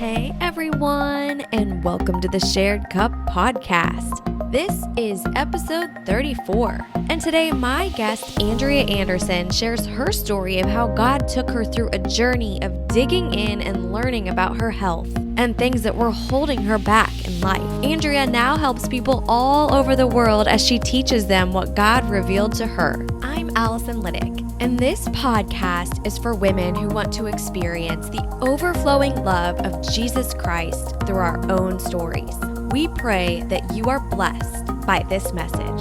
Hey everyone, and welcome to the Shared Cup Podcast. This is episode 34, and today my guest, Andrea Anderson, shares her story of how God took her through a journey of digging in and learning about her health and things that were holding her back in life. Andrea now helps people all over the world as she teaches them what God revealed to her. I'm Alison Liddic, and this podcast is for women who want to experience the overflowing love of Jesus Christ through our own stories. We pray that you are blessed by this message.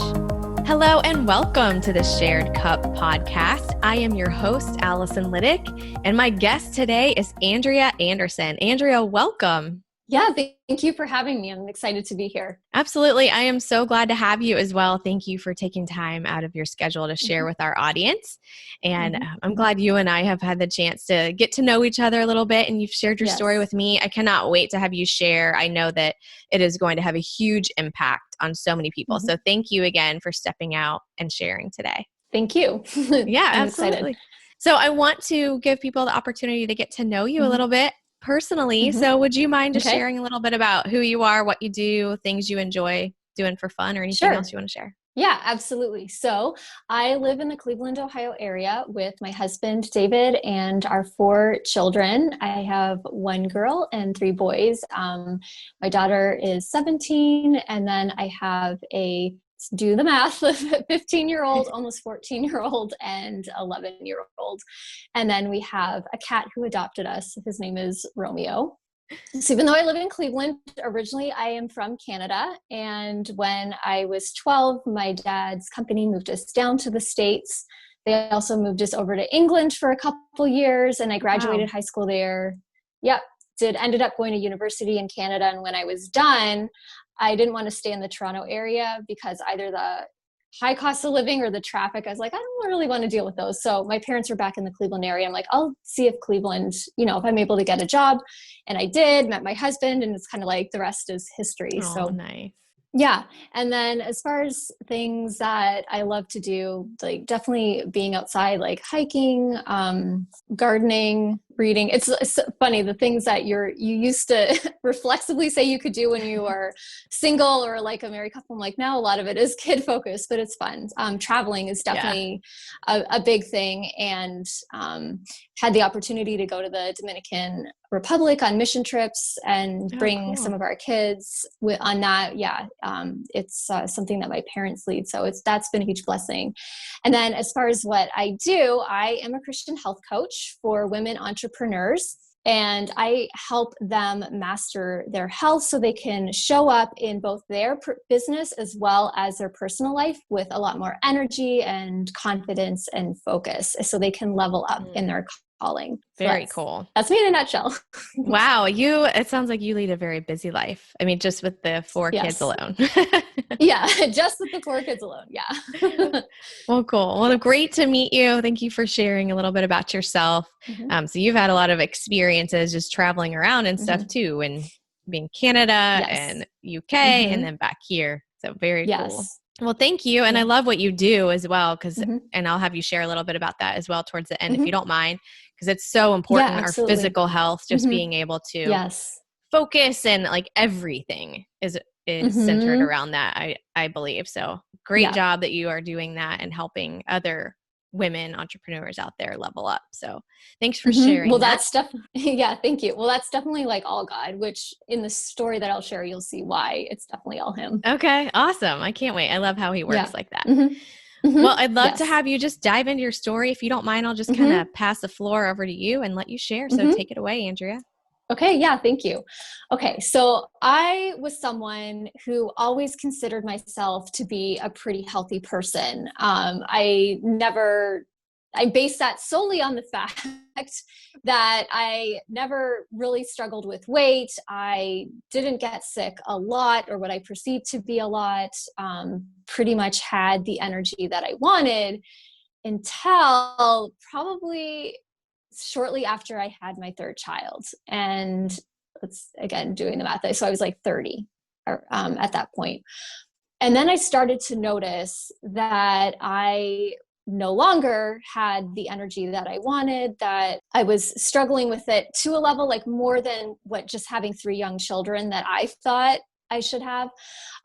Hello and welcome to the Shared Cup Podcast. I am your host, Alison Liddic, and my guest today is Andrea Anderson. Andrea, welcome. Yeah, thank you for having me. I'm excited to be here. Absolutely. I am so glad to have you as well. Thank you for taking time out of your schedule to share with our audience. And I'm glad you and I have had the chance to get to know each other a little bit, and you've shared your story with me. I cannot wait to have you share. I know that it is going to have a huge impact on so many people. So thank you again for stepping out and sharing today. Thank you. Yeah, I'm absolutely. excited. So I want to give people the opportunity to get to know you a little bit personally. So would you mind just sharing a little bit about who you are, what you do, things you enjoy doing for fun, or anything else you want to share? Yeah, absolutely. So I live in the Cleveland, Ohio area with my husband, David, and our 4 children. I have 1 girl and 3 boys. My daughter is 17, and then I have do the math, a 15-year-old, almost 14-year-old, and 11-year-old. And then we have a cat who adopted us. His name is Romeo. So even though I live in Cleveland, originally I am from Canada. And when I was 12, my dad's company moved us down to the States. They also moved us over to England for a couple years, and I graduated high school there. Ended up going to university in Canada. And when I was done, I didn't want to stay in the Toronto area because either the high cost of living or the traffic, I was like, I don't really want to deal with those. So my parents were back in the Cleveland area. I'm like, I'll see if Cleveland, if I'm able to get a job. And I did, met my husband, and it's kind of like the rest is history. Oh, so nice. Yeah. And then as far as things that I love to do, like definitely being outside, like hiking, gardening, reading. It's funny, the things that you used to reflexively say you could do when you were single or like a married couple. I'm like, now a lot of it is kid focused, but it's fun. Traveling is definitely a big thing. And had the opportunity to go to the Dominican Republic on mission trips and bring some of our kids on that. It's something that my parents lead. So that's been a huge blessing. And then as far as what I do, I am a Christian health coach for women entrepreneurs. And I help them master their health so they can show up in both their business as well as their personal life with a lot more energy and confidence and focus so they can level up in their calling. Very cool. That's me in a nutshell. Wow. It sounds like you lead a very busy life. I mean, just with the 4 kids alone. Just with the 4 kids alone. Yeah. Well, cool. Well, great to meet you. Thank you for sharing a little bit about yourself. So you've had a lot of experiences just traveling around and stuff too, and being Canada and UK and then back here. So very cool. Well, thank you. And I love what you do as well, and I'll have you share a little bit about that as well towards the end, if you don't mind, because it's so important, our physical health, just being able to focus, and like everything is centered around that, I believe. So great job that you are doing that and helping other women entrepreneurs out there level up. So thanks for sharing. Well, that's definitely, thank you. Well, that's definitely like all God, which in the story that I'll share, you'll see why it's definitely all him. Okay. Awesome. I can't wait. I love how he works like that. Well, I'd love to have you just dive into your story. If you don't mind, I'll just kind of pass the floor over to you and let you share. So take it away, Andrea. Okay. Yeah. Thank you. Okay. So I was someone who always considered myself to be a pretty healthy person. I based that solely on the fact that I never really struggled with weight. I didn't get sick a lot, or what I perceived to be a lot. Pretty much had the energy that I wanted until probably shortly after I had my 3rd child. And again, doing the math. So I was like 30 at that point. And then I started to notice that I no longer had the energy that I wanted, that I was struggling with it to a level like more than what just having 3 young children that I thought I should have.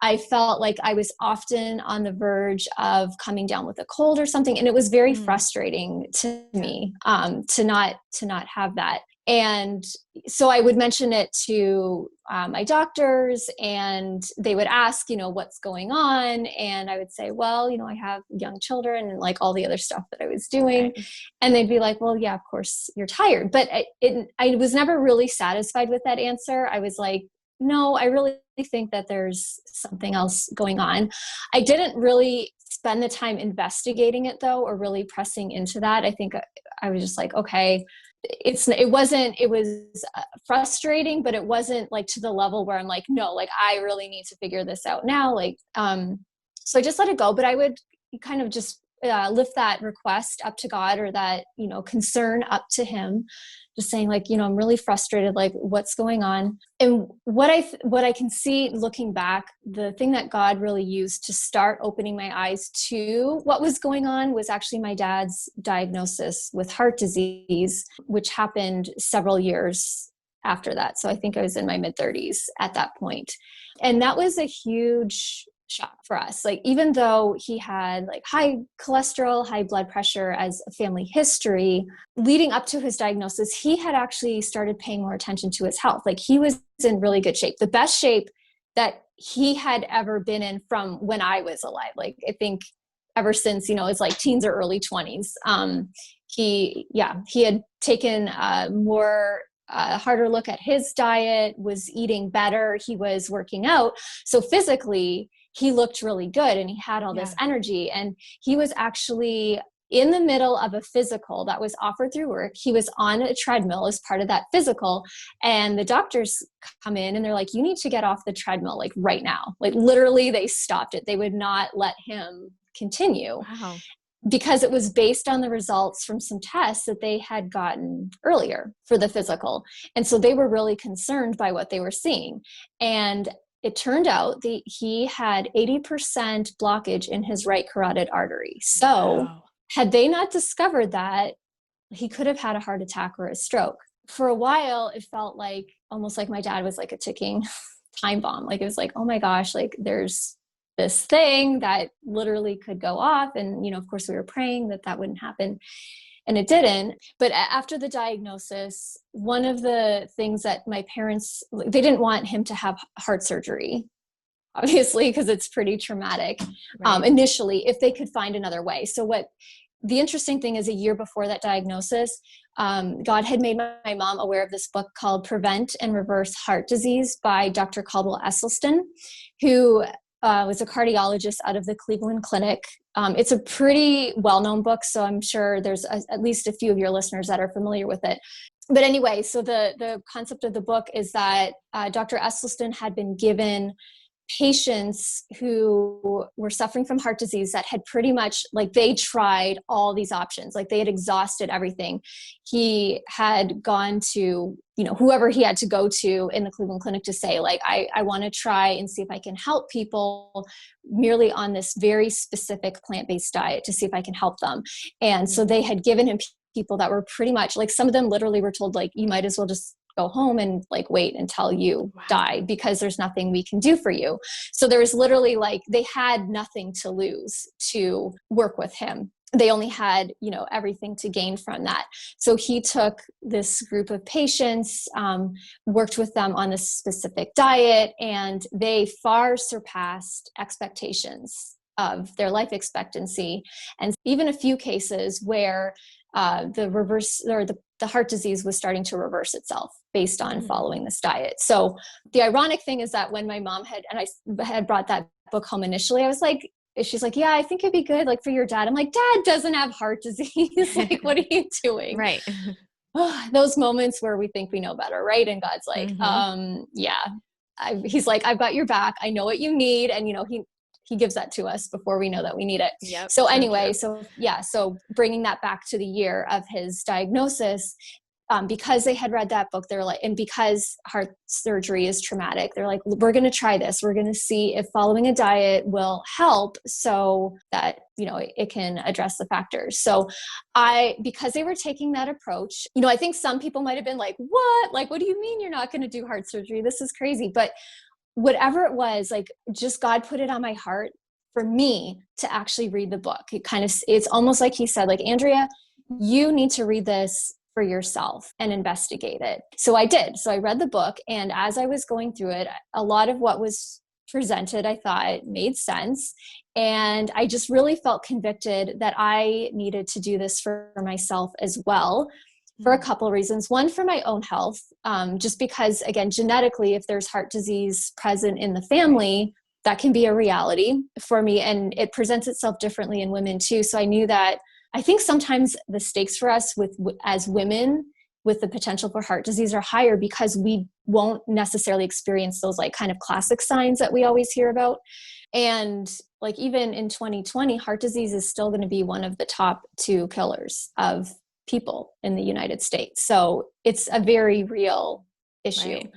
I felt like I was often on the verge of coming down with a cold or something. And it was very frustrating to me to not have that. And so I would mention it to my doctors, and they would ask, what's going on? And I would say, well, I have young children and like all the other stuff that I was doing. Right. And they'd be like, well, yeah, of course you're tired. But I was never really satisfied with that answer. I was like, no, I really think that there's something else going on. I didn't really spend the time investigating it though, or really pressing into that. I think I was just like, okay, it was frustrating, but it wasn't like to the level where I'm like, no, like I really need to figure this out now. Like, so I just let it go, but I would kind of just lift that request up to God, or that, concern up to him, just saying like, I'm really frustrated, like what's going on. And what I can see looking back, the thing that God really used to start opening my eyes to what was going on was actually my dad's diagnosis with heart disease, which happened several years after that. So I think I was in my mid-30s at that point. And that was a huge shock for us. Like, even though he had like high cholesterol, high blood pressure as a family history, leading up to his diagnosis, he had actually started paying more attention to his health. Like, he was in really good shape, the best shape that he had ever been in from when I was alive. Like, I think ever since, it's like teens or early 20s. He had taken more harder look at his diet, was eating better. He was working out. So physically, he looked really good and he had all this energy. And he was actually in the middle of a physical that was offered through work. He was on a treadmill as part of that physical. And the doctors come in and they're like, you need to get off the treadmill, like right now. Like, literally, they stopped it. They would not let him continue. Wow. Because it was based on the results from some tests that they had gotten earlier for the physical. And so they were really concerned by what they were seeing. And it turned out that he had 80% blockage in his right carotid artery. So had they not discovered that, he could have had a heart attack or a stroke. For a while, it felt like almost like my dad was like a ticking time bomb. Like, it was like, oh my gosh, like there's this thing that literally could go off. And, of course we were praying that that wouldn't happen, and it didn't. But after the diagnosis, one of the things that my parents, they didn't want him to have heart surgery, obviously, because it's pretty traumatic, initially, if they could find another way. So what the interesting thing is, a year before that diagnosis, God had made my mom aware of this book called Prevent and Reverse Heart Disease by Dr. Caldwell Esselstyn, who was a cardiologist out of the Cleveland Clinic. It's a pretty well-known book, so I'm sure there's at least a few of your listeners that are familiar with it. But anyway, so the concept of the book is that Dr. Esselstyn had been given patients who were suffering from heart disease that had pretty much, like, they tried all these options, like they had exhausted everything. He had gone to, whoever he had to go to in the Cleveland Clinic to say, like, I want to try and see if I can help people merely on this very specific plant-based diet to see if I can help them. And so they had given him people that were pretty much, like, some of them literally were told, like, you might as well just go home and like wait until you die, because there's nothing we can do for you. So there was literally, like, they had nothing to lose to work with him. They only had, everything to gain from that. So he took this group of patients, worked with them on this specific diet, and they far surpassed expectations of their life expectancy. And even a few cases where the heart disease was starting to reverse itself based on following this diet. So the ironic thing is that when my mom had brought that book home initially, I was like, she's like, yeah, I think it'd be good, like, for your dad. I'm like, Dad doesn't have heart disease. Like, what are you doing? Right. Those moments where we think we know better, right? And God's like, he's like, I've got your back. I know what you need. And, he gives that to us before we know that we need it. Yep, so anyway, so bringing that back to the year of his diagnosis, because they had read that book, they're like, and because heart surgery is traumatic, they're like, we're going to try this. We're going to see if following a diet will help so that, it can address the factors. So because they were taking that approach, I think some people might've been like, what? Like, what do you mean you're not going to do heart surgery? This is crazy. But whatever it was, like, just God put it on my heart for me to actually read the book. It's almost like he said, like, Andrea, you need to read this for yourself and investigate it. So I did. So I read the book, and as I was going through it, a lot of what was presented, I thought made sense. And I just really felt convicted that I needed to do this for myself as well, for a couple of reasons. One, for my own health, just because, again, genetically, if there's heart disease present in the family, that can be a reality for me. And it presents itself differently in women too. So I knew that I think sometimes the stakes for us as women with the potential for heart disease are higher because we won't necessarily experience those like kind of classic signs that we always hear about. And like even in 2020, heart disease is still going to be one of the top 2 killers of people in the United States. So it's a very real issue. Right.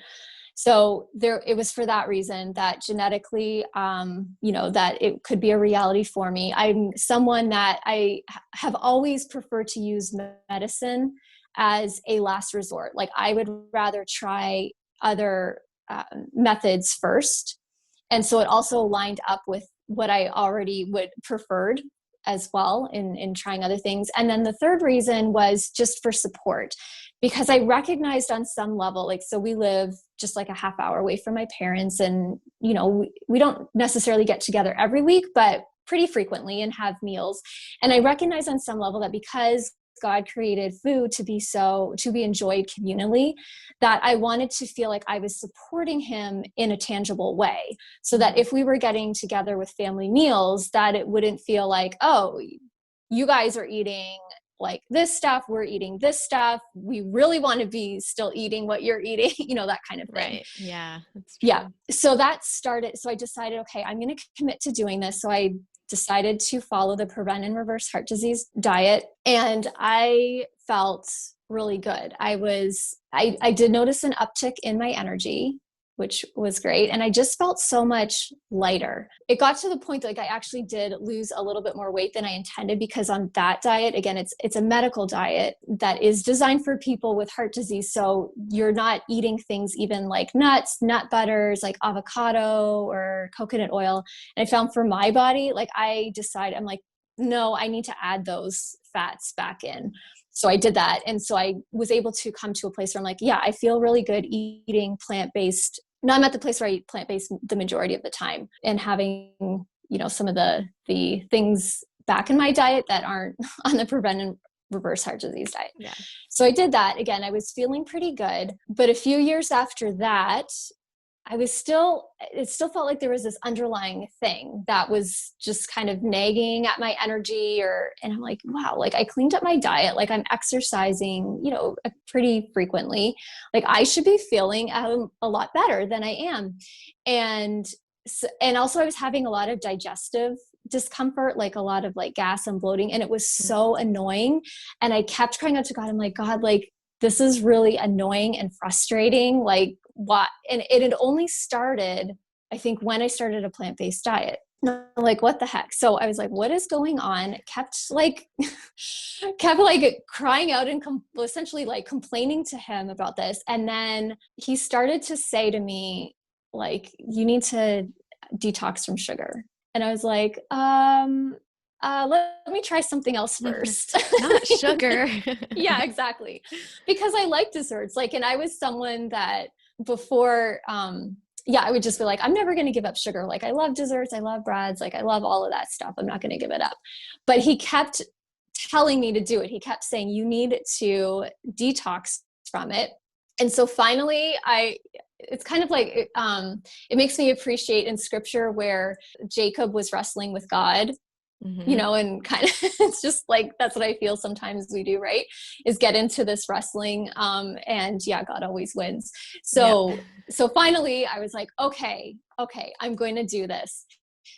So it was for that reason that genetically, that it could be a reality for me. I'm someone that I have always preferred to use medicine as a last resort. Like I would rather try other methods first. And so it also lined up with what I already would preferred as well in trying other things. And then the third reason was just for support, because I recognized on some level, like, so we live just like a half hour away from my parents, and, we don't necessarily get together every week, but pretty frequently and have meals. And I recognize on some level that because God created food to be enjoyed communally, that I wanted to feel like I was supporting him in a tangible way, so that if we were getting together with family meals, that it wouldn't feel like, oh, you guys are eating like this stuff, we're eating this stuff, we really want to be still eating what you're eating, that kind of thing. Right. Yeah. That's true. Yeah. So that started, so I decided, okay, I'm going to commit to doing this. So I decided to follow the prevent and reverse heart disease diet. And I felt really good. I did notice an uptick in my energy, which was great. And I just felt so much lighter. It got to the point that like I actually did lose a little bit more weight than I intended, because on that diet, again, it's a medical diet that is designed for people with heart disease. So you're not eating things even like nuts, nut butters, like avocado or coconut oil. And I found for my body, like I'm like, no, I need to add those fats back in. So I did that. And so I was able to come to a place where I'm like, yeah, I feel really good eating plant-based. Now I'm at the place where I eat plant-based the majority of the time, and having, some of the things back in my diet that aren't on the prevent and reverse heart disease diet. Yeah. So I did that. Again, I was feeling pretty good. But a few years after that, it still felt like there was this underlying thing that was just kind of nagging at my energy, and I'm like, wow, like I cleaned up my diet, like I'm exercising, pretty frequently, like I should be feeling a lot better than I am. And also I was having a lot of digestive discomfort, like a lot of like gas and bloating, and it was so annoying. And I kept crying out to God. I'm like, God, like, this is really annoying and frustrating. Like what? And it had only started, I think, when I started a plant-based diet. Like, what the heck? So I was like, what is going on? Kept crying out and essentially like complaining to him about this. And then he started to say to me, like, you need to detox from sugar. And I was like, let me try something else first. Not sugar. Yeah, exactly. Because I like desserts. Like, and I was someone that before, I would just be like, I'm never going to give up sugar. Like, I love desserts. I love breads. Like, I love all of that stuff. I'm not going to give it up. But he kept telling me to do it. He kept saying, you need to detox from it. And so finally it's kind of like, it makes me appreciate in scripture where Jacob was wrestling with God. Mm-hmm. And kind of, it's just like, that's what I feel sometimes we do, right? Is get into this wrestling. And yeah, God always wins. So finally I was like, okay, I'm going to do this.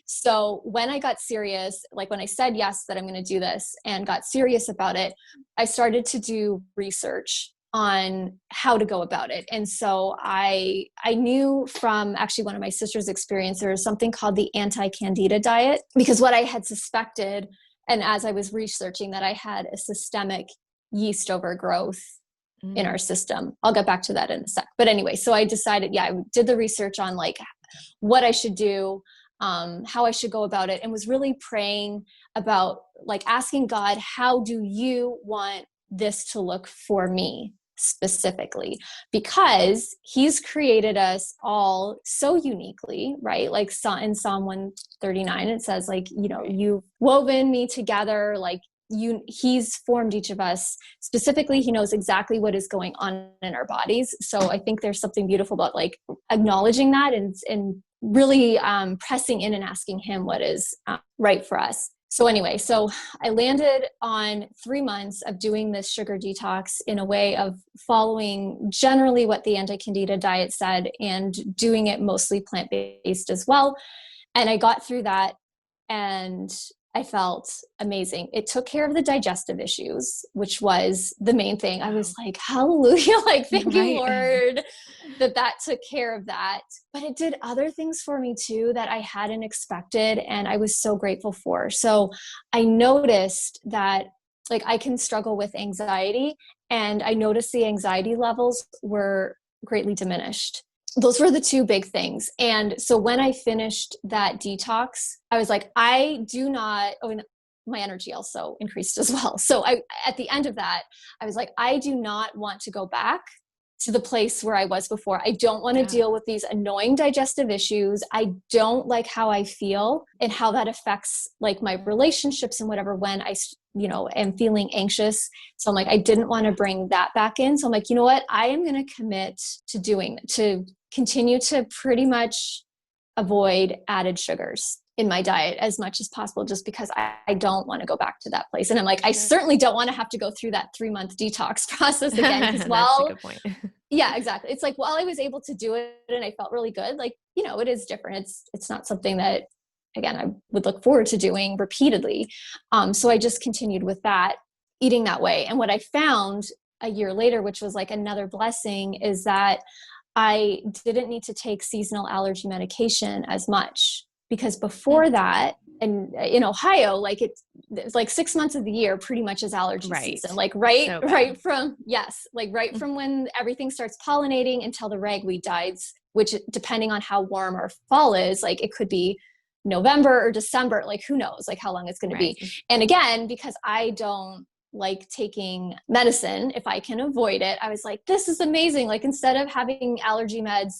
So when I got serious, like when I said yes, that I'm going to do this and got serious about it, I started to do research on how to go about it. And so I knew from actually one of my sister's experience, there was something called the anti-candida diet, because what I had suspected, and as I was researching, that I had a systemic yeast overgrowth in our system. I'll get back to that in a sec. But anyway, so I decided, I did the research on like what I should do, how I should go about it, and was really praying about like asking God, how do you want this to look for me specifically? Because he's created us all so uniquely, right? Like in Psalm 139, it says like, you've woven me together, like he's formed each of us specifically. He knows exactly what is going on in our bodies. So I think there's something beautiful about like acknowledging that and really pressing in and asking him what is right for us. So anyway, so I landed on 3 months of doing this sugar detox in a way of following generally what the anti-candida diet said and doing it mostly plant-based as well. And I got through that and I felt amazing. It took care of the digestive issues, which was the main thing. I was like, hallelujah, like, thank you, Lord, that took care of that. But it did other things for me too that I hadn't expected, and I was so grateful for. So I noticed that like I can struggle with anxiety, and I noticed the anxiety levels were greatly diminished. Those were the two big things. And so when I finished that detox, I was like, and my energy also increased as well. So at the end of that, I was like, I do not want to go back to the place where I was before. I don't want to deal with these annoying digestive issues. I don't like how I feel and how that affects like my relationships and whatever when I am feeling anxious. So I'm like, I didn't want to bring that back in. So I'm like, you know what? I am going to commit to continue to pretty much avoid added sugars in my diet as much as possible, just because I don't want to go back to that place. And I'm like, I certainly don't want to have to go through that 3-month detox process again. That's a good point. Yeah, exactly. It's like, while I was able to do it and I felt really good, like, it is different. It's not something that, again, I would look forward to doing repeatedly. So I just continued with that, eating that way. And what I found a year later, which was like another blessing, is that I didn't need to take seasonal allergy medication as much, because before that, and in Ohio, like it's like 6 months of the year pretty much is allergy season. Like right from when everything starts pollinating until the ragweed dies, which depending on how warm our fall is, like it could be November or December, like who knows like how long it's going to be. And again, because I don't like taking medicine if I can avoid it, I was like, this is amazing. Like instead of having allergy meds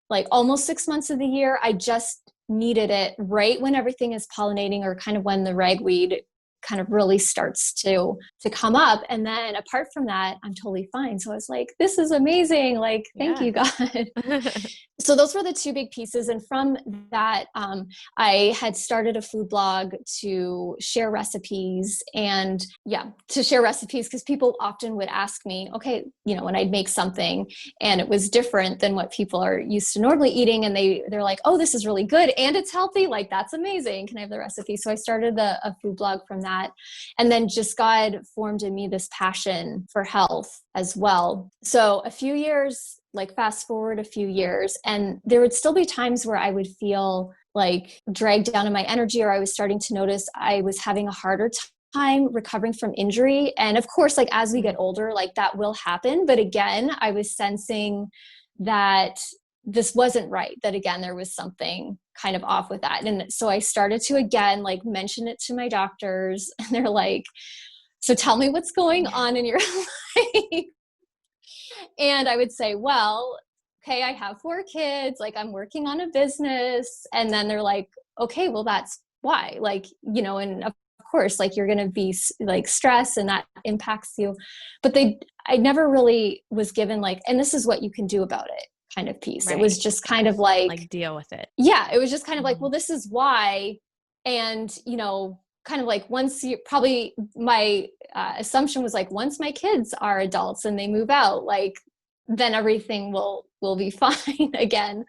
like almost 6 months of the year, I just needed it right when everything is pollinating, or kind of when the ragweed kind of really starts to come up. And then apart from that, I'm totally fine. So I was like, this is amazing. Like, thank you, God. So those were the two big pieces. And from that, I had started a food blog to share recipes because people often would ask me, okay, when I'd make something and it was different than what people are used to normally eating. And they're like, oh, this is really good. And it's healthy. Like, that's amazing. Can I have the recipe? So I started a food blog from that. And then just God formed in me this passion for health as well. So a few years, like fast forward a few years, and there would still be times where I would feel like dragged down in my energy, or I was starting to notice I was having a harder time recovering from injury. And of course, like as we get older, like that will happen. But again, I was sensing that this wasn't right, that again, there was something kind of off with that. And so I started to again, like mention it to my doctors, and they're like, so tell me what's going on in your life. And I would say, well, okay, I have 4 kids, like I'm working on a business. And then they're like, okay, well, that's why, like, and of course, like you're going to be like stressed and that impacts you. But I never really was given like, and this is what you can do about it kind of piece. Right. It was just kind of like deal with it. Yeah. It was just kind of like, well, this is why. And, kind of like my assumption was like, once my kids are adults and they move out, like then everything will be fine again.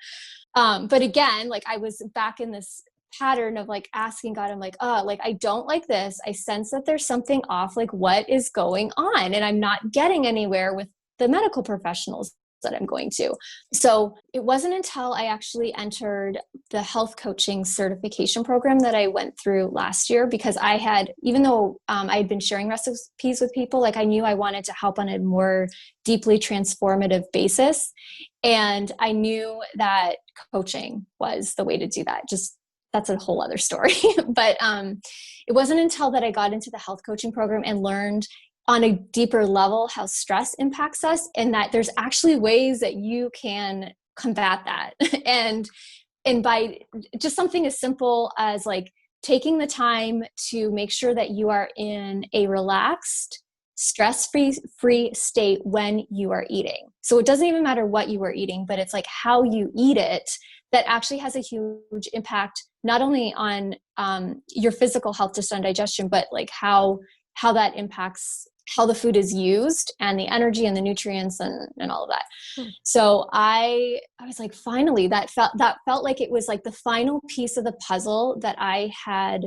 But again, like I was back in this pattern of like asking God, I'm like, like I don't like this. I sense that there's something off. Like what is going on? And I'm not getting anywhere with the medical professionals that I'm going to. So it wasn't until I actually entered the health coaching certification program that I went through last year, because I had, even though I had been sharing recipes with people, like I knew I wanted to help on a more deeply transformative basis. And I knew that coaching was the way to do that. Just that's a whole other story. But it wasn't until that I got into the health coaching program and learned on a deeper level how stress impacts us, and that there's actually ways that you can combat that. and by just something as simple as like taking the time to make sure that you are in a relaxed, stress-free state when you are eating. So it doesn't even matter what you are eating, but it's like how you eat it that actually has a huge impact, not only on your physical health, just on digestion, but like how that impacts how the food is used and the energy and the nutrients and all of that. So I was like, finally, that felt like it was like the final piece of the puzzle that I had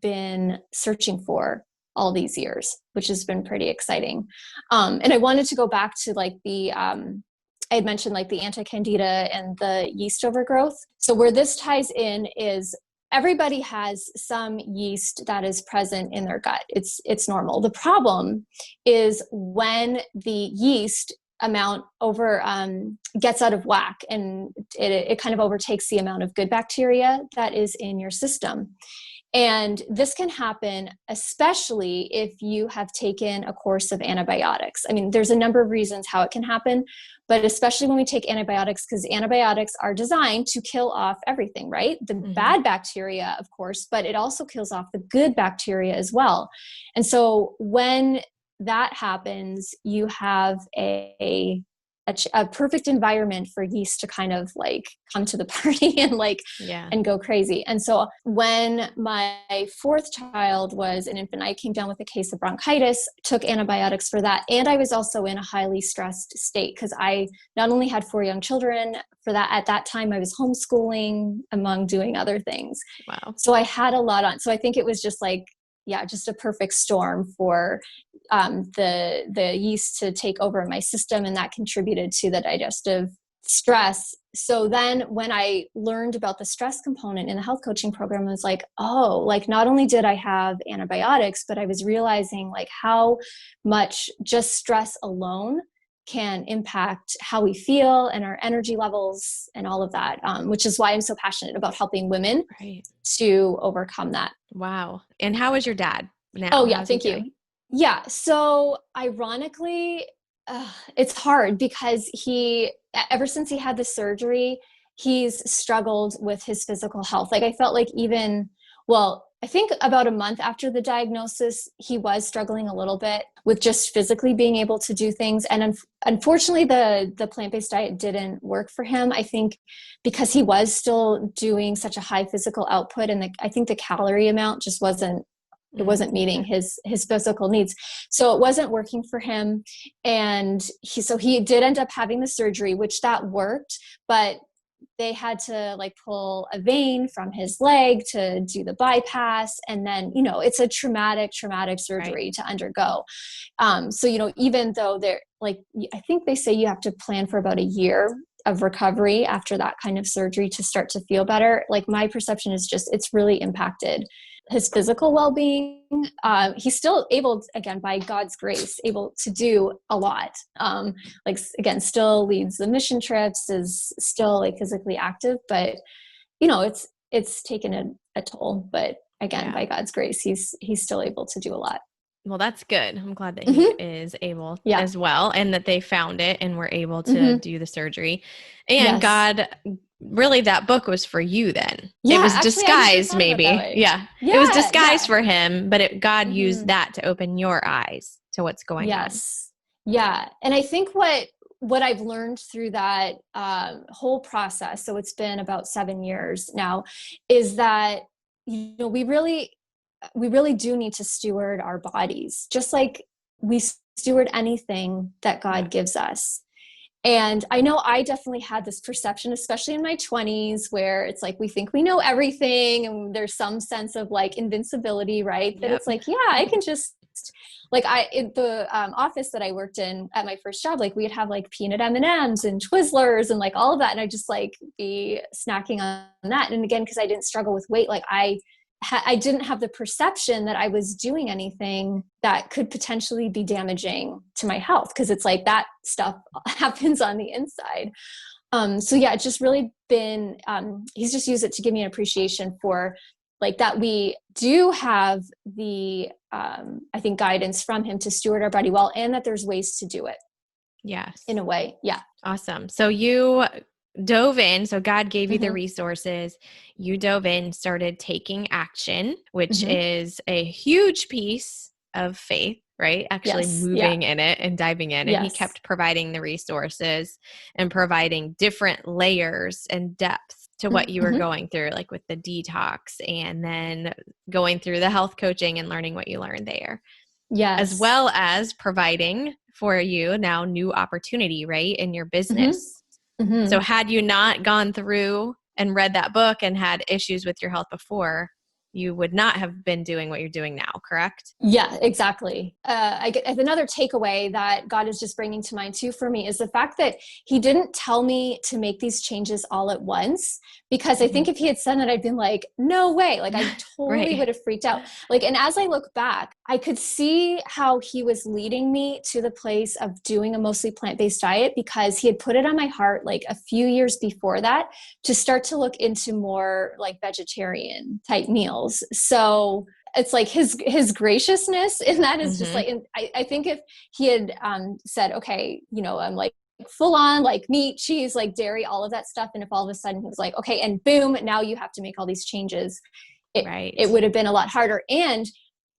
been searching for all these years, which has been pretty exciting. And I wanted to go back to like I had mentioned like the anti-candida and the yeast overgrowth. So where this ties in is everybody has some yeast that is present in their gut. It's normal. The problem is when the yeast amount gets out of whack, and it kind of overtakes the amount of good bacteria that is in your system. And this can happen especially if you have taken a course of antibiotics. I mean, there's a number of reasons how it can happen, but especially when we take antibiotics, because antibiotics are designed to kill off everything, right? The bad bacteria, of course, but it also kills off the good bacteria as well. And so when that happens, you have a perfect environment for yeast to kind of like come to the party and like, and go crazy. And so when my fourth child was an infant, I came down with a case of bronchitis, took antibiotics for that. And I was also in a highly stressed state because I not only had 4 young children for that, at that time I was homeschooling among doing other things. Wow. So I had a lot on. So I think it was just like, just a perfect storm for the yeast to take over my system, and that contributed to the digestive stress. So then when I learned about the stress component in the health coaching program, I was like, oh, like not only did I have antibiotics, but I was realizing like how much just stress alone can impact how we feel and our energy levels and all of that, which is why I'm so passionate about helping women to overcome that. Wow. And how is your dad now? Oh, yeah. Thank you. Yeah. So ironically, it's hard because ever since he had the surgery, he's struggled with his physical health. Like I felt like I think about a month after the diagnosis, he was struggling a little bit with just physically being able to do things. And unfortunately, the plant-based diet didn't work for him. I think because he was still doing such a high physical output, and I think the calorie amount just wasn't meeting his physical needs. So it wasn't working for him. And he did end up having the surgery, which that worked, but they had to like pull a vein from his leg to do the bypass. And then, it's a traumatic surgery to undergo. So, even though I think they say you have to plan for about a year of recovery after that kind of surgery to start to feel better. Like my perception is just, it's really impacted his physical well-being. He's still able, again, by God's grace, able to do a lot. Still leads the mission trips, is still like physically active, but it's taken a toll. But again, by God's grace, he's still able to do a lot. Well, that's good. I'm glad that he is able as well, and that they found it and were able to do the surgery. And God, really, that book was for you then. It was disguised, maybe. Yeah. It was disguised for him, but God used that to open your eyes to what's going on. Yeah. And I think what I've learned through that whole process, so it's been about 7 years now, is that, we really do need to steward our bodies, just like we steward anything that God gives us. And I know I definitely had this perception, especially in my 20s, where it's like we think we know everything and there's some sense of like invincibility, right? That it's like, I can just like in the office that I worked in at my first job, like we'd have like peanut M&Ms and Twizzlers and like all of that. And I just like be snacking on that. And again, cause I didn't struggle with weight, like I didn't have the perception that I was doing anything that could potentially be damaging to my health. Cause it's like that stuff happens on the inside. So yeah, it's just really been, he's just used it to give me an appreciation for like that we do have the, I think guidance from him to steward our body well, and that there's ways to do it. Yes. In a way. Yeah. Awesome. So you dove in. So God gave you the resources. You dove in, started taking action, which is a huge piece of faith, right? Actually moving in it and diving in. And he kept providing the resources and providing different layers and depth to what you were going through, like with the detox and then going through the health coaching and learning what you learned there. Yes. As well as providing for you now new opportunity, right, in your business. So had you not gone through and read that book and had issues with your health before, you would not have been doing what you're doing now, correct? Yeah, exactly. I get another takeaway that God is just bringing to mind too for me is the fact that he didn't tell me to make these changes all at once, because I think if he had said that, I'd been like, no way. Like I totally would have freaked out. Like, and as I look back, I could see how he was leading me to the place of doing a mostly plant-based diet, because he had put it on my heart like a few years before that to start to look into more like vegetarian type meals. So it's like his graciousness in that is just like, and I think if he had said, okay, you know, I'm like full on like meat, cheese, like dairy, all of that stuff. And if all of a sudden he was like, okay, and boom, now you have to make all these changes, it would have been a lot harder. And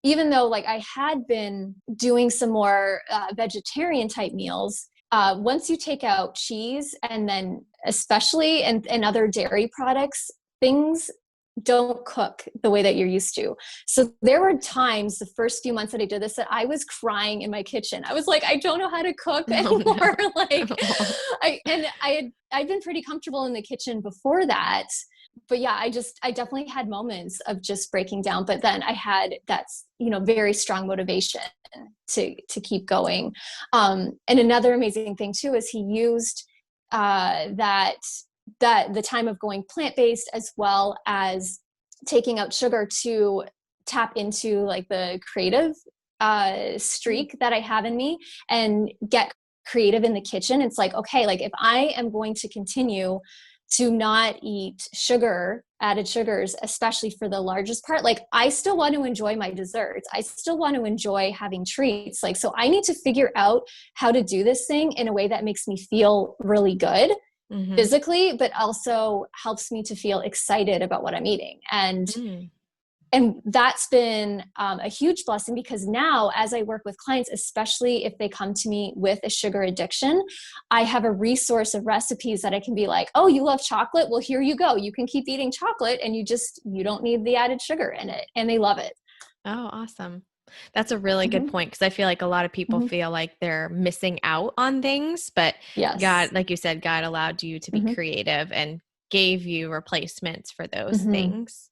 even though like I had been doing some more vegetarian type meals, once you take out cheese and then especially and other dairy products, things don't cook the way that you're used to. So there were times the first few months that I did this that I was crying in my kitchen. I was like, I don't know how to cook anymore. Like I'd been pretty comfortable in the kitchen before that. But yeah, I definitely had moments of just breaking down, but then I had very strong motivation to keep going. And another amazing thing too, is he used that the time of going plant-based as well as taking out sugar to tap into like the creative streak that I have in me and get creative in the kitchen. It's like, okay, like if I am going to continue to not eat added sugars, especially for the largest part, like I still want to enjoy my desserts. I still want to enjoy having treats. Like, so I need to figure out how to do this thing in a way that makes me feel really good physically, but also helps me to feel excited about what I'm eating. And that's been a huge blessing, because now as I work with clients, especially if they come to me with a sugar addiction, I have a resource of recipes that I can be like, oh, you love chocolate? Well, here you go. You can keep eating chocolate and you don't need the added sugar in it. And they love it. Oh, awesome. That's a really good point, because I feel like a lot of people feel like they're missing out on things, but God, like you said, God allowed you to be creative and gave you replacements for those things.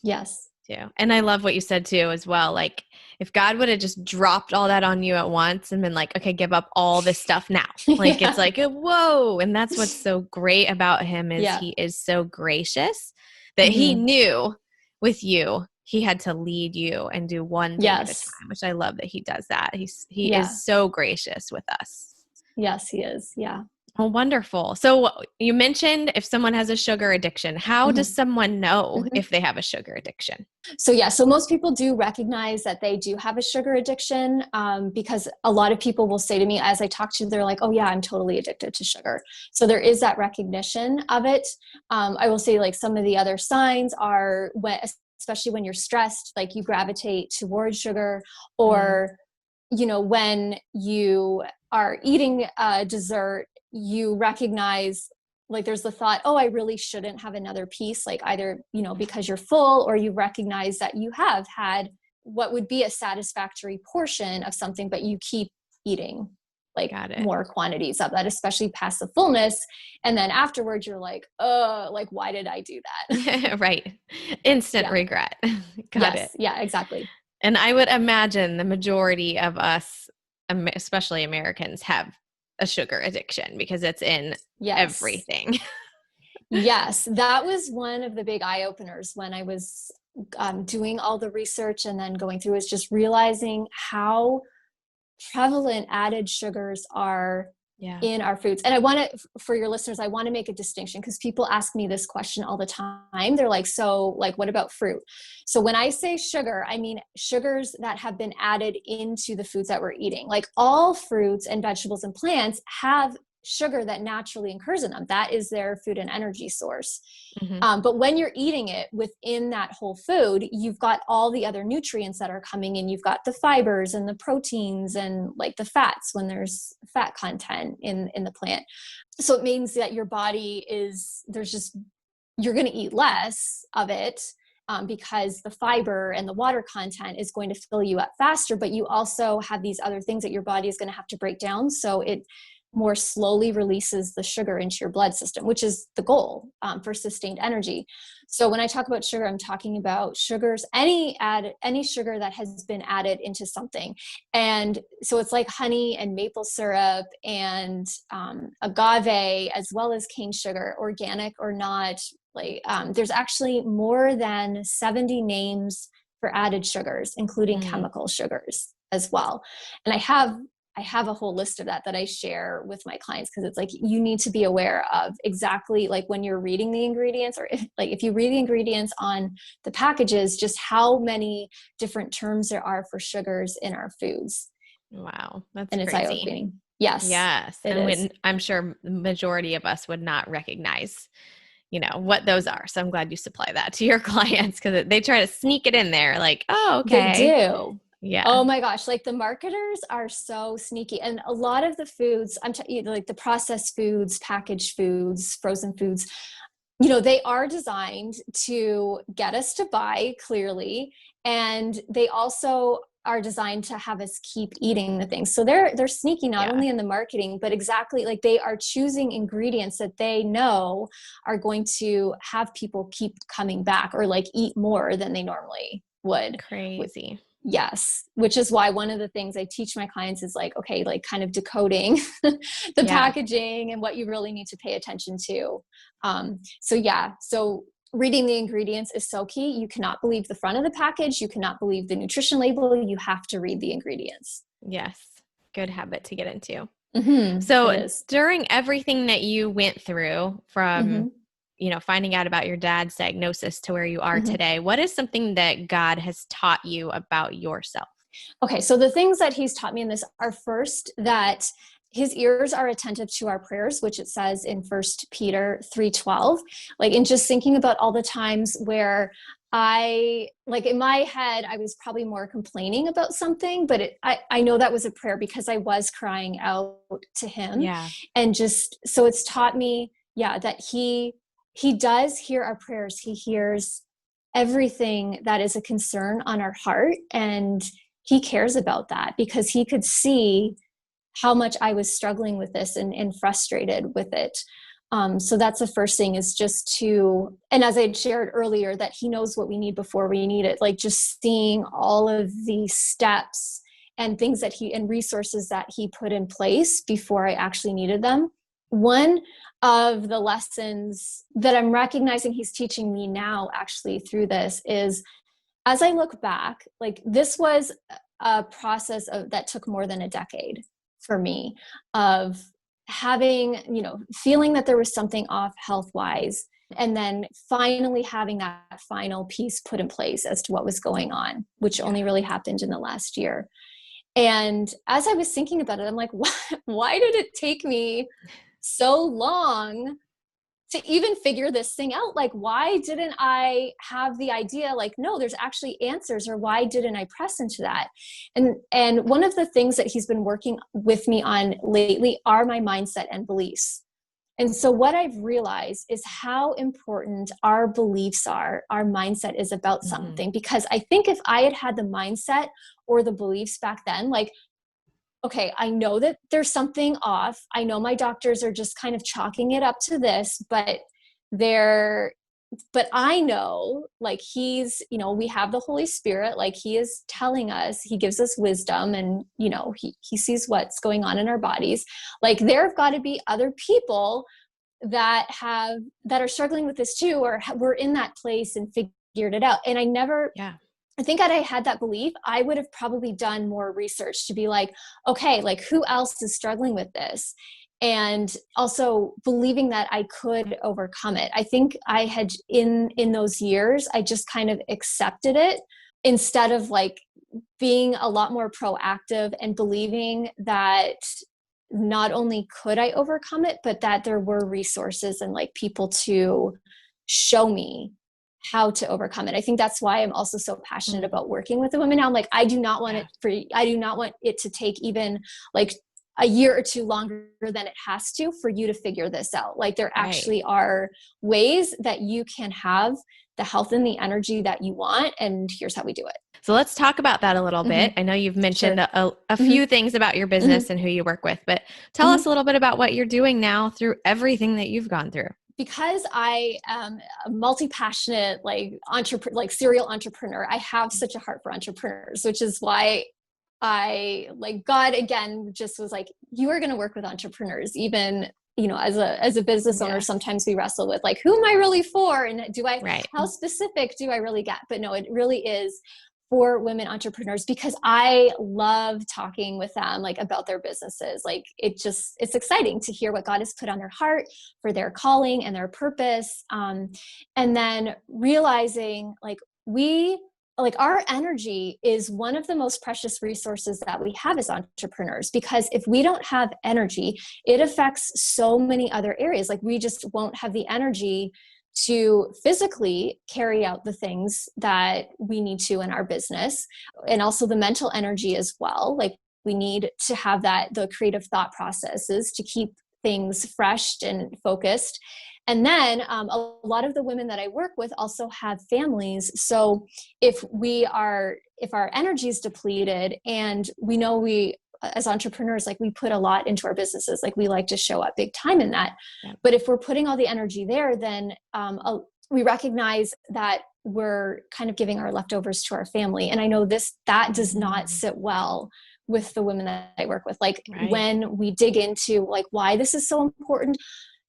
Yes. Too. And I love what you said too, as well. Like if God would have just dropped all that on you at once and been like, okay, give up all this stuff now. Like it's like, whoa. And that's what's so great about him is he is so gracious that he knew with you, he had to lead you and do one thing at a time, which I love that he does that. He is so gracious with us. Yes, he is. Yeah. Oh, wonderful. So you mentioned if someone has a sugar addiction, how does someone know if they have a sugar addiction? So most people do recognize that they do have a sugar addiction, because a lot of people will say to me as I talk to them, they're like, oh yeah, I'm totally addicted to sugar. So there is that recognition of it. I will say like some of the other signs are especially when you're stressed, like you gravitate towards sugar, or, when you are eating a dessert, you recognize like there's the thought, oh, I really shouldn't have another piece, like either, because you're full, or you recognize that you have had what would be a satisfactory portion of something, but you keep eating like more quantities of that, especially past the fullness. And then afterwards you're like, like, why did I do that? Right. Instant regret. Got it. Yeah, exactly. And I would imagine the majority of us, especially Americans, have a sugar addiction because it's in Yes. everything. Yes, that was one of the big eye openers when I was doing all the research and then going through, is just realizing how prevalent added sugars are Yeah. in our foods. And I want to, for your listeners, I want to make a distinction because people ask me this question all the time. They're like, so like, what about fruit? So when I say sugar, I mean sugars that have been added into the foods that we're eating. Like all fruits and vegetables and plants have sugar that naturally occurs in them. That is their food and energy source. Mm-hmm. But when you're eating it within that whole food, you've got all the other nutrients that are coming in. You've got the fibers and the proteins and like the fats when there's fat content in the plant. So it means that your body you're going to eat less of it because the fiber and the water content is going to fill you up faster, but you also have these other things that your body is going to have to break down. So it more slowly releases the sugar into your blood system, which is the goal for sustained energy. So when I talk about sugar, I'm talking about sugars, any sugar that has been added into something. And so it's like honey and maple syrup and agave, as well as cane sugar, organic or not. Like there's actually more than 70 names for added sugars, including chemical sugars as well. And I have a whole list of that I share with my clients, because it's like, you need to be aware of exactly, like when you're reading the ingredients, or if you read the ingredients on the packages, just how many different terms there are for sugars in our foods. Wow, that's and it's crazy. eye-opening. Yes, it and is. when I'm sure the majority of us would not recognize, what those are. So I'm glad you supply that to your clients, because they try to sneak it in there like, oh, They okay. do. Yeah. Oh my gosh, like the marketers are so sneaky. And a lot of the foods, like the processed foods, packaged foods, frozen foods, they are designed to get us to buy, clearly, and they also are designed to have us keep eating the things. So they're sneaky, not only in the marketing, but exactly, like they are choosing ingredients that they know are going to have people keep coming back, or like eat more than they normally would. Crazy. Yes, which is why one of the things I teach my clients is like, okay, like kind of decoding the packaging and what you really need to pay attention to. So reading the ingredients is so key. You cannot believe the front of the package. You cannot believe the nutrition label. You have to read the ingredients. Yes. Good habit to get into. Mm-hmm, So during everything that you went through, from finding out about your dad's diagnosis to where you are today, what is something that God has taught you about yourself? Okay, so the things that he's taught me in this are, first, that his ears are attentive to our prayers, which it says in 1 Peter 3:12. Like, in just thinking about all the times where in my head, I was probably more complaining about something, but I know that was a prayer because I was crying out to him. Yeah. And just, so it's taught me, that he does hear our prayers. He hears everything that is a concern on our heart, and he cares about that because he could see how much I was struggling with this and frustrated with it. So that's the first thing, is just to, and as I had shared earlier, that he knows what we need before we need it. Like just seeing all of the steps and things and resources that he put in place before I actually needed them. One of the lessons that I'm recognizing he's teaching me now, actually, through this, is, as I look back, like this was a process that took more than a decade for me, of having, feeling that there was something off health-wise, and then finally having that final piece put in place as to what was going on, which only really happened in the last year. And as I was thinking about it, I'm like, why did it take me so long to even figure this thing out? Like, why didn't I have the idea, like, no, there's actually answers, or why didn't I press into that? And one of the things that he's been working with me on lately are my mindset and beliefs. And so what I've realized is how important our beliefs are, our mindset is about something. Because I think if I had had the mindset or the beliefs back then, like, okay, I know that there's something off. I know my doctors are just kind of chalking it up to this, but they're but I know, like, he's, we have the Holy Spirit, like he is telling us, he gives us wisdom, and, he sees what's going on in our bodies. Like, there have got to be other people that are struggling with this too, or were in that place and figured it out. And I think had I had that belief, I would have probably done more research to be like, okay, like, who else is struggling with this? And also believing that I could overcome it. I think I had in those years, I just kind of accepted it instead of like being a lot more proactive and believing that not only could I overcome it, but that there were resources and like people to show me how to overcome it. I think that's why I'm also so passionate about working with the women now. I'm like, I do not want it to take even like a year or two longer than it has to for you to figure this out. Like, there actually are ways that you can have the health and the energy that you want. And here's how we do it. So let's talk about that a little bit. I know you've mentioned a few things about your business and who you work with, but tell us a little bit about what you're doing now through everything that you've gone through. Because I am a multi-passionate, serial entrepreneur, I have such a heart for entrepreneurs, which is why God again just was like, you are going to work with entrepreneurs. Even, as a business owner, sometimes we wrestle with like, who am I really for? And how specific do I really get? But no, it really is for women entrepreneurs, because I love talking with them like about their businesses. Like, it's exciting to hear what God has put on their heart for their calling and their purpose. And then realizing our energy is one of the most precious resources that we have as entrepreneurs, because if we don't have energy, it affects so many other areas. Like, we just won't have the energy to physically carry out the things that we need to in our business, and also the mental energy as well. Like, we need to have the creative thought processes to keep things fresh and focused. And then a lot of the women that I work with also have families. So if our energy is depleted, and we know as entrepreneurs, like, we put a lot into our businesses, like, we like to show up big time in that. Yeah. But if we're putting all the energy there, then we recognize that we're kind of giving our leftovers to our family. And I know that does not sit well with the women that I work with. Like, when we dig into like why this is so important,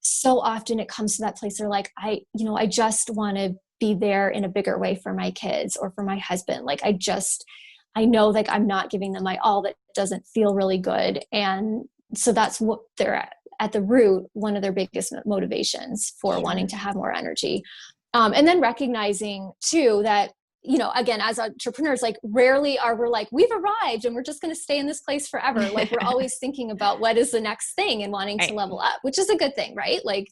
so often it comes to that place where like, I just want to be there in a bigger way for my kids or for my husband. Like, I know like I'm not giving them my all. That doesn't feel really good. And so that's what they're at the root, one of their biggest motivations for wanting to have more energy. And then recognizing too that, again, as entrepreneurs, like, rarely we're like, we've arrived and we're just going to stay in this place forever. Like, we're always thinking about what is the next thing and wanting to level up, which is a good thing, right? Like,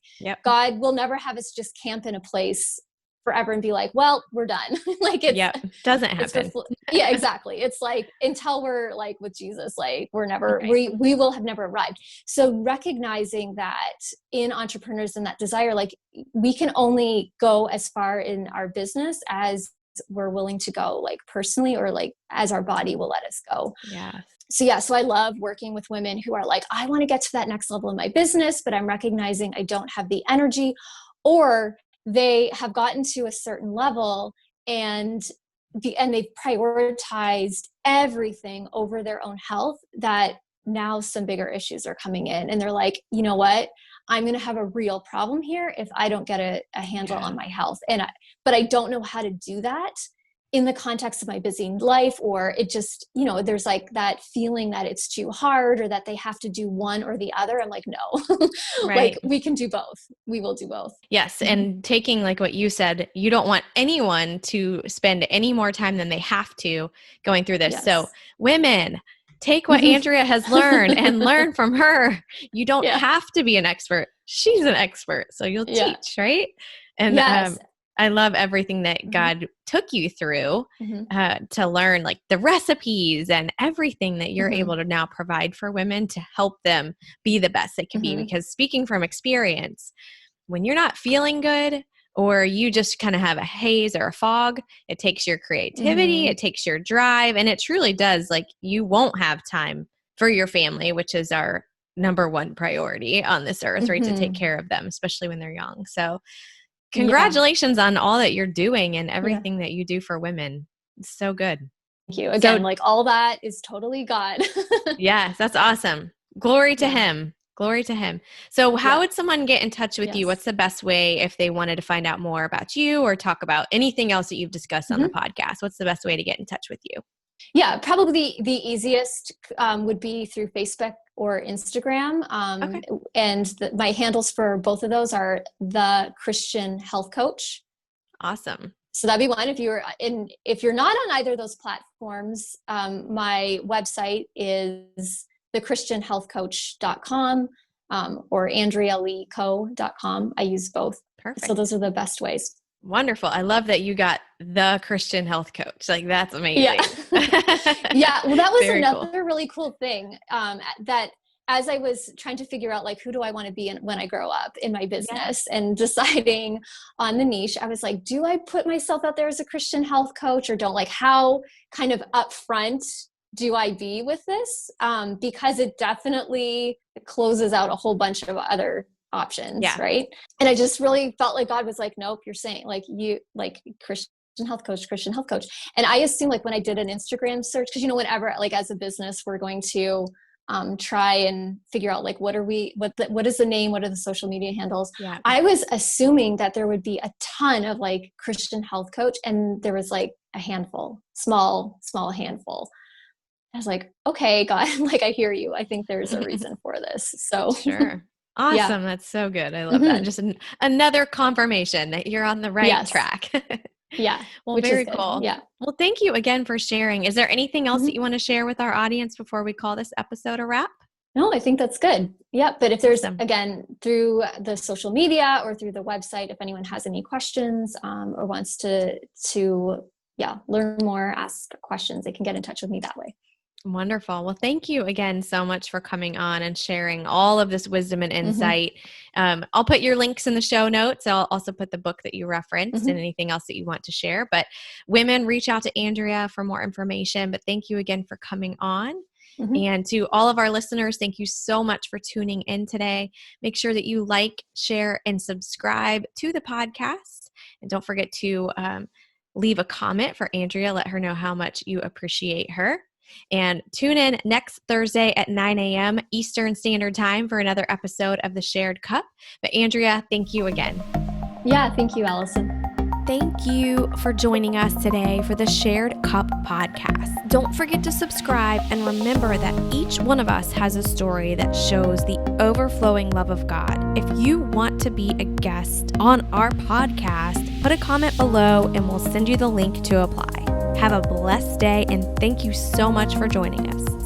God will never have us just camp in a place forever and be like, well, we're done. Like, doesn't happen. Yeah, exactly. It's like, until we're like with Jesus, like, we will have never arrived. So recognizing that in entrepreneurs and that desire, like, we can only go as far in our business as we're willing to go, like, personally, or like as our body will let us go. Yeah. So I love working with women who are like, I want to get to that next level in my business, but I'm recognizing I don't have the energy, or they have gotten to a certain level and they've prioritized everything over their own health, that now some bigger issues are coming in, and they're like, you know what? I'm going to have a real problem here if I don't get a handle on my health. But I don't know how to do that in the context of my busy life, or it just, there's like that feeling that it's too hard, or that they have to do one or the other. I'm like, no, like, we can do both. We will do both. Yes. And taking like what you said, you don't want anyone to spend any more time than they have to going through this. Yes. So women, take what Andrea has learned and learn from her. You don't have to be an expert. She's an expert. So you'll teach, right? And I love everything that God took you through to learn, like the recipes and everything that you're able to now provide for women to help them be the best they can be. Because speaking from experience, when you're not feeling good, or you just kind of have a haze or a fog, it takes your creativity, it takes your drive, and it truly does. Like, you won't have time for your family, which is our number one priority on this earth, right? To take care of them, especially when they're young. So congratulations on all that you're doing and everything that you do for women. It's so good. Thank you. Again, like all that is totally God. Yes, that's awesome. Glory to him. Glory to him. So how would someone get in touch with you? What's the best way if they wanted to find out more about you or talk about anything else that you've discussed on the podcast? What's the best way to get in touch with you? Yeah, probably the easiest would be through Facebook or Instagram. And my handles for both of those are The Christian Health Coach. Awesome. So that'd be one. If you're not on either of those platforms, my website is thechristianhealthcoach.com or andrealeeco.com. I use both. Perfect. So those are the best ways. Wonderful. I love that you got The Christian Health Coach. Like, that's amazing. Yeah. Well, that was another really cool thing that as I was trying to figure out, like, who do I want to be when I grow up in my business and deciding on the niche, I was like, do I put myself out there as a Christian health coach or don't? Like, how kind of upfront do I be with this? Because it definitely closes out a whole bunch of other options, right? And I just really felt like God was like, nope, you're saying like you like Christian health coach. And I assume like when I did an Instagram search, because whenever like as a business, we're going to try and figure out like what is the name, what are the social media handles. I was assuming that there would be a ton of like Christian health coach, and there was like a handful, small handful. I was like, okay, God, like I hear you. I think there's a reason for this. So sure. Awesome. That's so good. I love that. Just another confirmation that you're on the right track. Yeah. Well, very cool. Yeah. Well, thank you again for sharing. Is there anything else that you want to share with our audience before we call this episode a wrap? No, I think that's good. Yeah. But if there's, again, through the social media or through the website, if anyone has any questions or wants to learn more, ask questions, they can get in touch with me that way. Wonderful. Well, thank you again so much for coming on and sharing all of this wisdom and insight. I'll put your links in the show notes. I'll also put the book that you referenced and anything else that you want to share. But women, reach out to Andrea for more information. But thank you again for coming on. And to all of our listeners, thank you so much for tuning in today. Make sure that you like, share, and subscribe to the podcast. And don't forget to leave a comment for Andrea. Let her know how much you appreciate her. And tune in next Thursday at 9 a.m. Eastern Standard Time for another episode of The Shared Cup. But Andrea, thank you again. Yeah, thank you, Allison. Thank you for joining us today for the Shared Cup podcast. Don't forget to subscribe and remember that each one of us has a story that shows the overflowing love of God. If you want to be a guest on our podcast, put a comment below and we'll send you the link to apply. Have a blessed day, and thank you so much for joining us.